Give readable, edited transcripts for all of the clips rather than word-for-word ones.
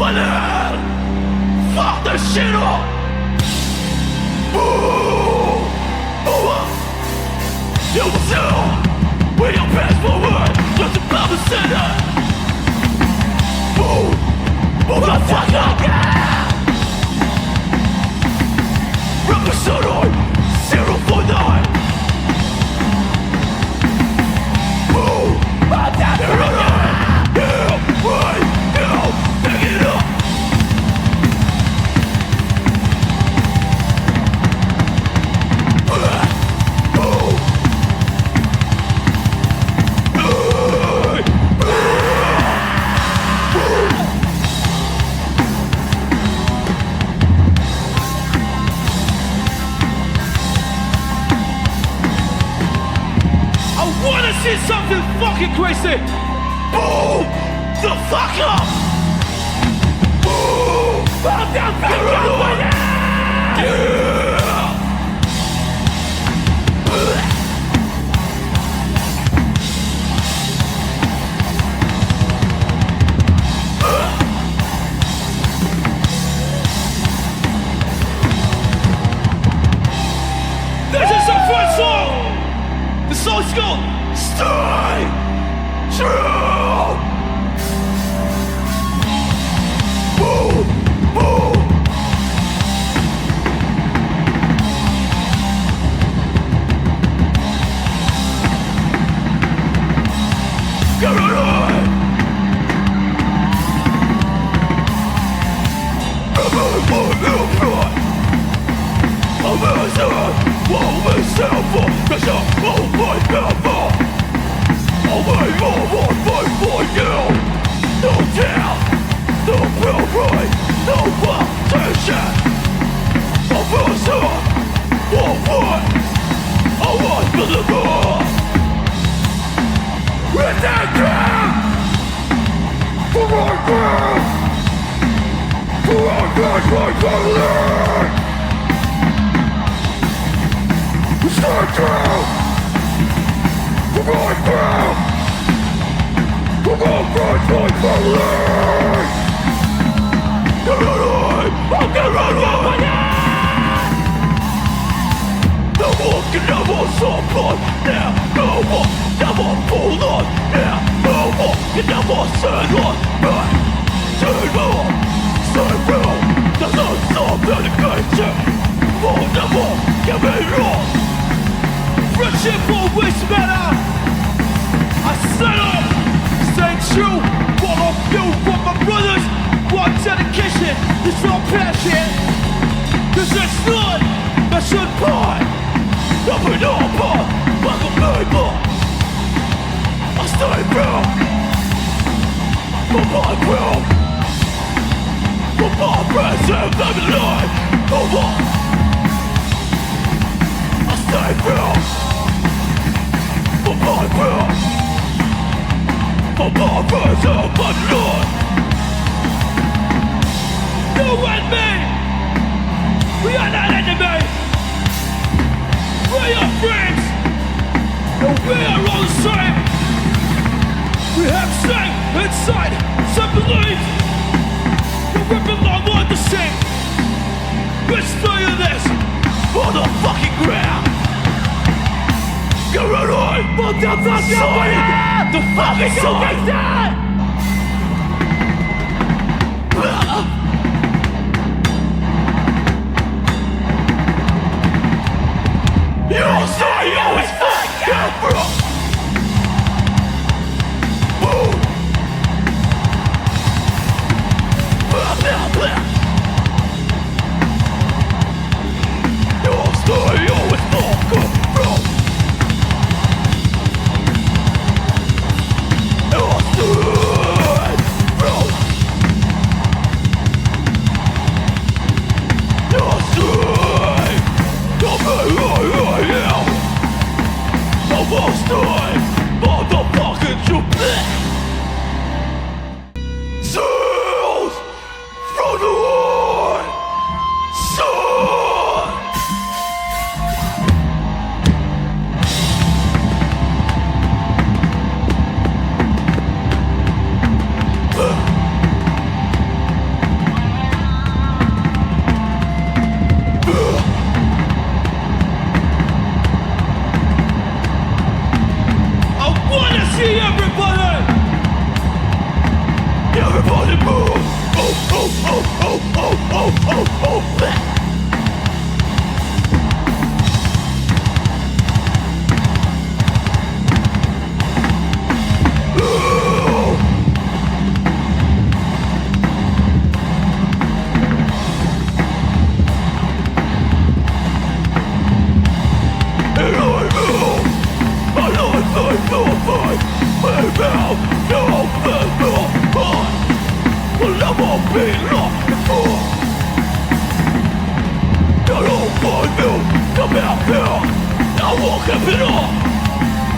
Baler! Fuck the shit up! Ooh! Over! You will tell! When you pass forward, just above the center! Ooh! Motherfucker! Representative 049! Ooh! I'm down to run it! Yeah! Right! Now! Pick it up! See something fucking crazy! Boom! The fuck up! Boom! I'm down back up right now! Yeah! This is the first song! The song's called Stay true! Boom! Boom! Get it on! Friendship always matter! I set up, stay true, what I feel for my brothers, one dedication, it's all passion. Cause it's not, that should part. Nothing over, like a paper. I stay real. For my will. For my friends and living life. Over. I stay real. For my will. For my friends and living life. You and me, we are not enemies. We are friends, and we are all the same. We have same inside, some belief that we belong on the same. Let's tell you this, On the fucking ground. Get rid of it. motherfucker! The fucking side. You'll say you was fucking bro. Boom. Blah, blah, blah. You'll say you was fucking bro. You'll say all been lost before. You're all for you, come out here. I won't keep it all.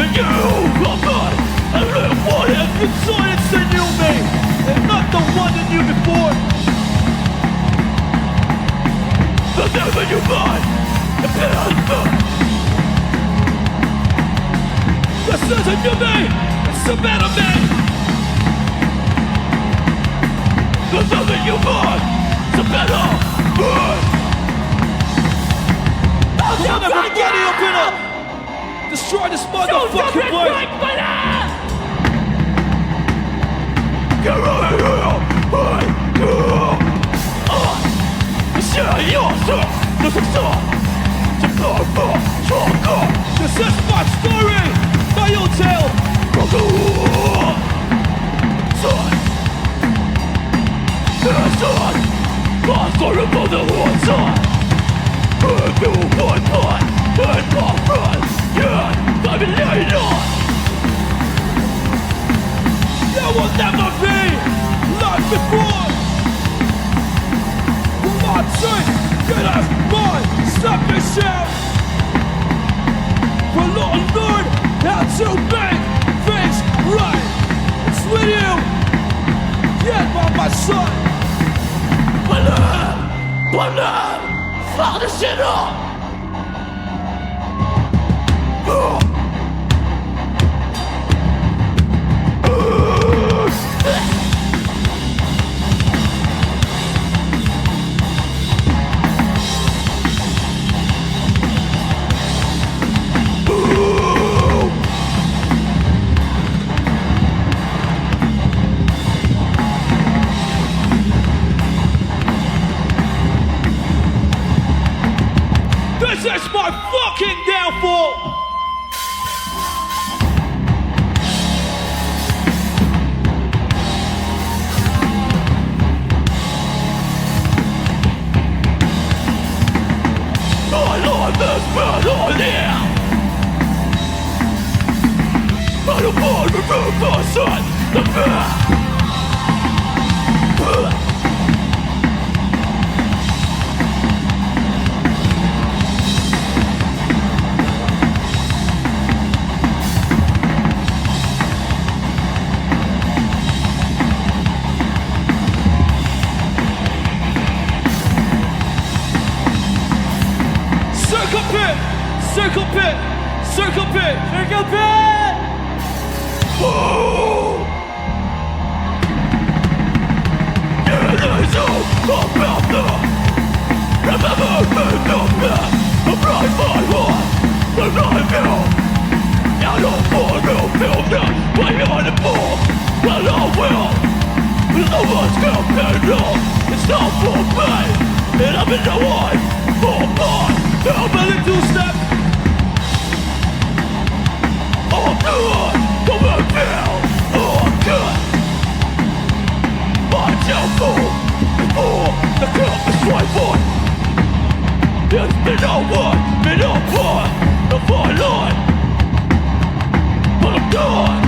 And you are mine, and live what has been Silence in you, me, and not the one that knew before. the devil you mind, the past. The sense of you, me, it's the better me. The devil you mind, the better man. Run everybody up in up. Destroy this motherfucking place. Get out of here! This is my story, my own tale. Sorry for the whole time. You one time, and my friends, yeah, I've been laying on. There will never be like before. For my sake, get off my submission. We'll not learn how to make things right. It's with you, yet by my side. Baler, fuck this shit up. This is my fucking downfall! My life is bad idea. I don't want to remove my son, the bear. Circle pit! Circle pit! Circle pit! Oh! It is all about the remember me of that the bright my heart the night now I don't want to feel that way on the ball but I will no one's gonna pay no it's not for me and I'm in the way for mine I'm willing to step. Oh good, come and feel, oh good. My temple, before the cup is swiped. It's been over, the fine line. But I'm done,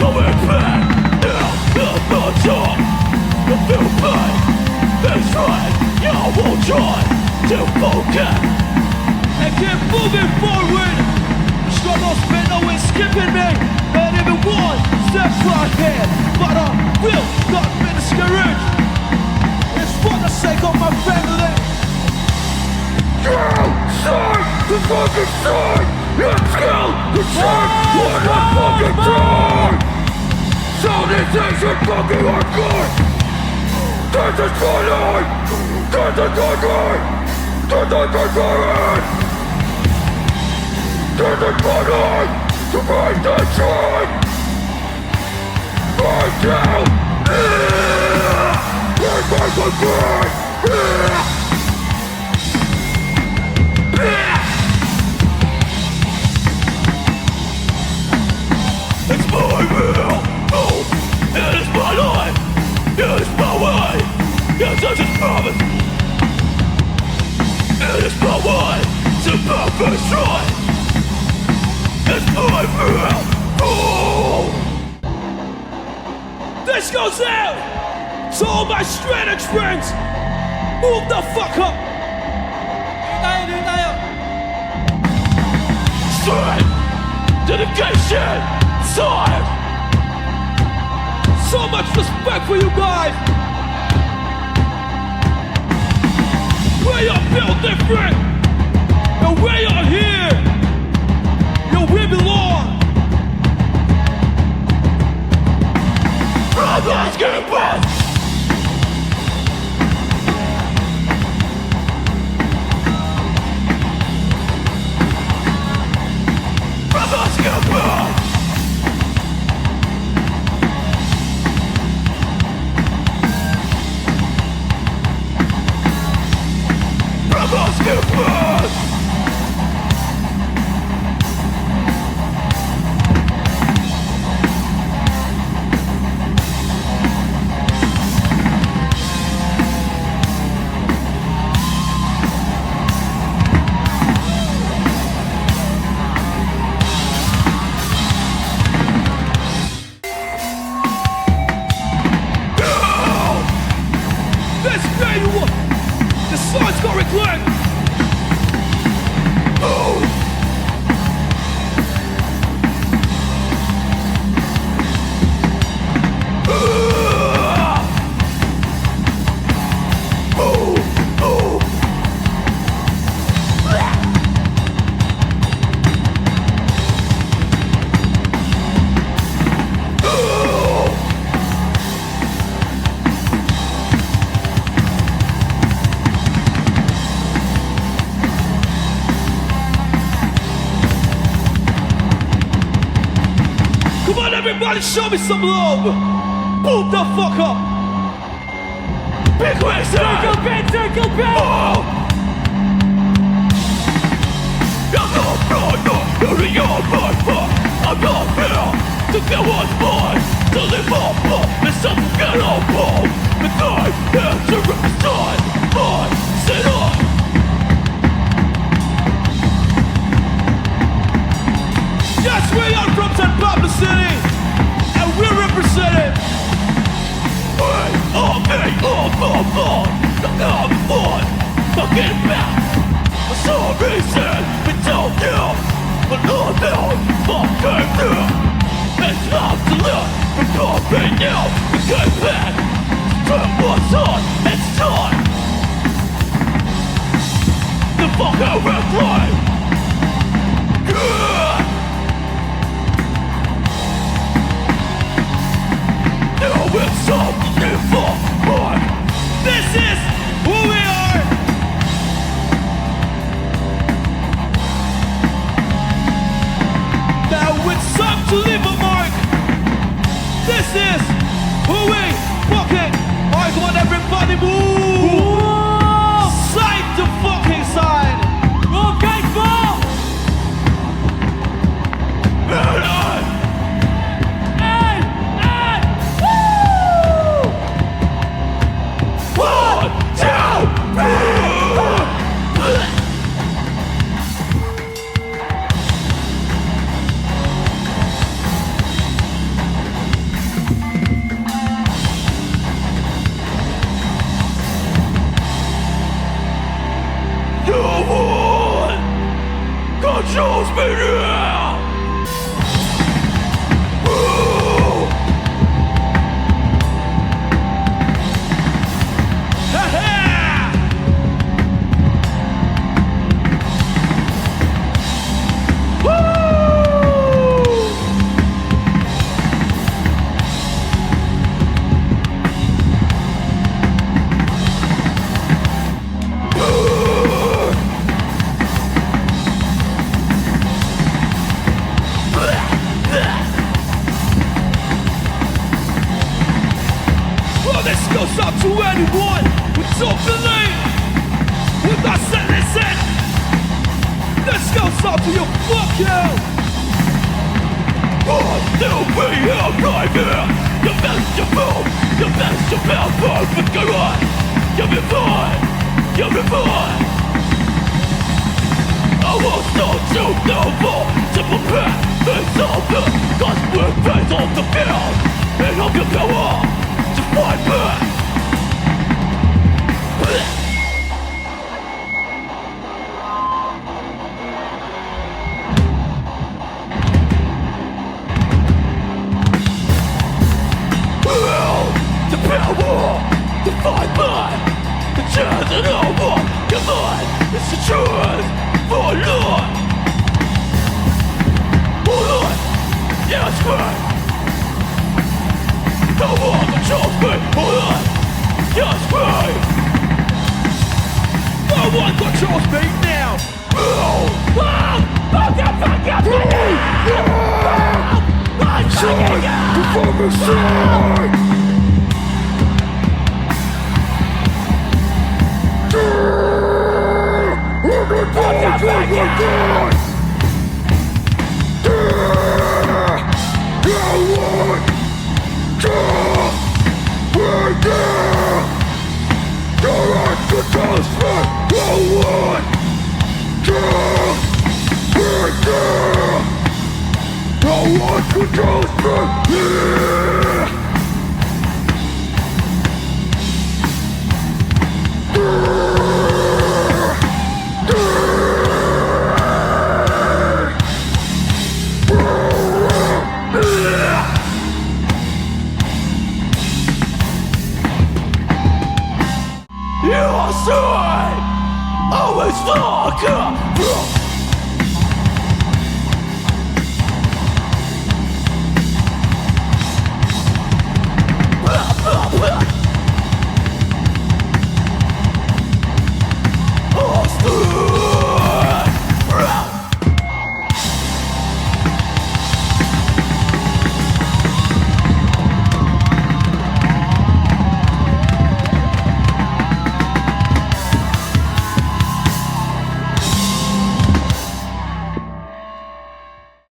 going back, now there's no time. The feel pain, that's right, yeah I won't try to forget. And keep moving forward. Struggles been always skipping me. Not even one step right here. But I will not be discouraged. It's for the sake of my family. Kill, side, the fucking side. Let's kill the side one at fucking time. So this ain't fucking hardcore. This is my life. This is my life. This is my life. This is my life to break the chain. Right now, we're going to burn. It's my will, oh, it is my life, it is my way, yes, that's its promise. It is my way to perfect right. It's my will, oh. This goes out So all my straight edge friends, move the fuck up. Strength, dedication, time. So much respect for you guys. We are built different, and we are here. Yo, we belong. Brothers give us. Brothers give us. Brothers give us. Let's play you one. The sun's gonna reclaim. Come on, everybody, show me some love. Move the fuck up. Big wizard. Circle back, circle back. Oh. I'm not proud, you're your part. I'm not here to get what's mine. To live up and something get on home. The time here to represent my city. Yes, we are from St. Pablo City, and we represent it. Hey, all me, all my blood. Look out before I'm getting back. For some reason, we don't know. But not now, fuck came through. It's time to live, we're going now. We came back, turn what's on, it's time. The fuck out red line. Yeah. Now it's time to live on. This is who we are. Now it's time to leave a mark. This is who we fucking are. Come on, everybody, move. Side to fucking side. Okay, ball. Controls me now! Goes up to anyone who don't believe we're not setting this in. This goes up to you, fuck you. Oh, still be here, right here. You best your move, you best your power, but go on. You'll be fine, you'll be fine. I will start to know more to prepare. It's all good, cause we're face off the field. And of your power to fight back. chance and no more. Your mind is the truth for Lord. Oh Lord, yes, right. No one controls me. Oh Lord, yes, right. No one controls me now. You are straight, always darker from